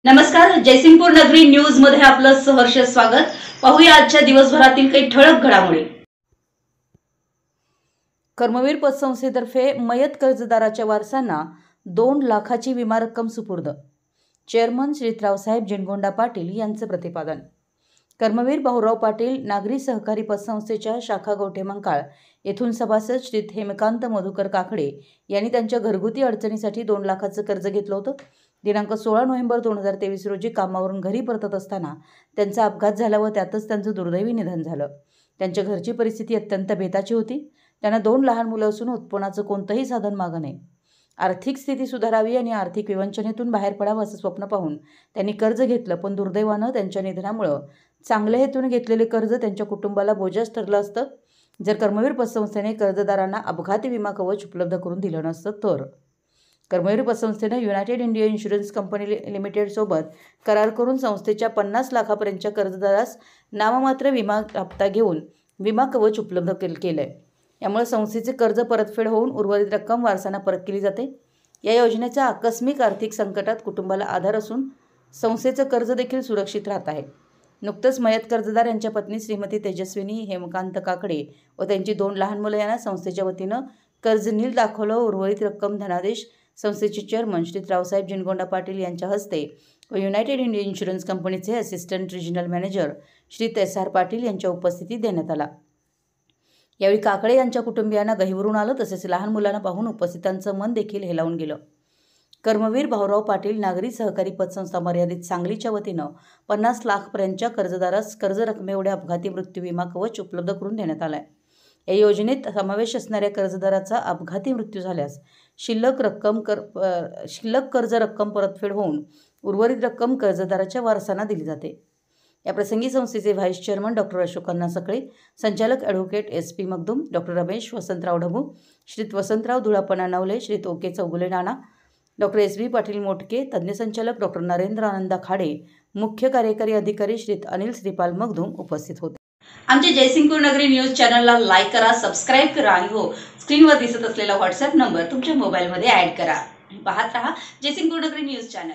नमस्कार, जयसिंगपूर नगरी न्यूज मध्ये आपलं सहर्ष स्वागत। पाहूया आजच्या दिवसभरातील काही ठळक घडामोडी। कर्मवीर पतसंस्थेतर्फे मयत कर्जदाराच्या वारसांना 2 लाखाची विमा रक्कम सुपूर्द। चेअरमन श्री रावसाहेब जिनगोंडा पाटील यांचं प्रतिपादन। कर्मवीर भाऊराव पाटील नागरी सहकारी पतसंस्थेच्या शाखा गोठे मंकाळ येथून सभासद श्री हेमकांत मधुकर काकडे यांनी त्यांच्या घरगुती अडचणीसाठी 2 लाखाचं कर्ज घेतलं होतं। दिनांक 16 नोव्हेंबर 2023 रोजी कामावरून घरी परतत असताना त्यांचा अपघात झाला व त्यातच त्यांचं दुर्दैवी निधन झालं। त्यांच्या घरची परिस्थिती अत्यंत बेताची होती। त्यांना 2 लहान मुलं असून उत्पन्नाचं कोणतंही साधन मागं नाही। आर्थिक स्थिती सुधारावी आणि आर्थिक विवंचनेतून बाहेर पडावं असं स्वप्न पाहून त्यांनी कर्ज घेतलं, पण दुर्दैवानं त्यांच्या निधनामुळे चांगल्या हेतूने घेतलेले कर्ज त्यांच्या कुटुंबाला बोजाच ठरलं असतं जर कर्मवीर पतसंस्थेने कर्जदारांना अपघाती विमा कवच उपलब्ध करून दिलं नसतं तर। कर्मवीर पतसंस्थेने United India Insurance Company Limited सोबत करार करून संस्थेच्या 50 लाखापर्यंतच्या कर्जदारास नाममात्र विमा हप्ता घेऊन विमा कवच उपलब्ध केलंय। यामुळे संस्थेचे कर्ज परतफेड होऊन उर्वरित रक्कम वारसांना परत केली जाते। या योजनेचा आकस्मिक आर्थिक संकटात कुटुंबाला आधार असून संस्थेचं कर्ज देखील सुरक्षित राहत आहे। नुकतंच मयत कर्जदार यांच्या पत्नी श्रीमती तेजस्विनी हेमकांत काकडे व त्यांची 2 लहान मुलं यांना संस्थेच्या वतीनं कर्ज नील दाखवलं। उर्वरित रक्कम धनादेश संस्थेचे चेअरमन श्री रावसाहेब जिनगोंडा पाटील यांच्या हस्ते व युनायटेड इंडिया इन्शुरन्स कंपनीचे assistant regional manager Shri Tesar Patil यांच्या उपस्थितीत देण्यात आला। यावेळी काकडे यांच्या कुटुंबियांना गहिवरून आलं, तसेच लहान मुलांना पाहून उपस्थितांचं मन देखील हेलावून गेलं। कर्मवीर भाऊराव पाटील नागरी सहकारी पतसंस्था मर्यादित सांगलीच्या वतीनं 50 लाखपर्यंतच्या कर्जदारास कर्ज रकमेएवढे अपघाती मृत्यू विमा कवच उपलब्ध करून देण्यात आलाय। या योजनेत समावेश असणाऱ्या कर्जदाराचा अपघाती मृत्यू झाल्यास शिल्लक कर्ज रक्कम परतफेड होऊन उर्वरित रक्कम कर्जदाराच्या वारसांना दिली जाते। याप्रसंगी संस्थेचे vice chairman doctor Ashokanna Sakale, संचालक advocate SP Magdum, doctor Ramesh Vasantrao Dhabu, Shri Vasantrao Dhulapana Navale, Shri OK Chougule Nana, doctor SB Patil Motake, तज्ञ संचालक डॉक्टर नरेंद्र आनंदा खाडे, मुख्य कार्यकारी अधिकारी श्री अनिल श्रीपाल मगदूम उपस्थित होते। आमच्या जयसिंगपूर नगरी न्यूज चॅनलला लाईक करा, सबस्क्राईब करा आणि हो, स्क्रीनवर दिसत असलेला व्हॉट्सअप नंबर तुमच्या मोबाईलमध्ये ॲड करा। पाहत रहा जयसिंगपूर नगरी न्यूज चॅनल।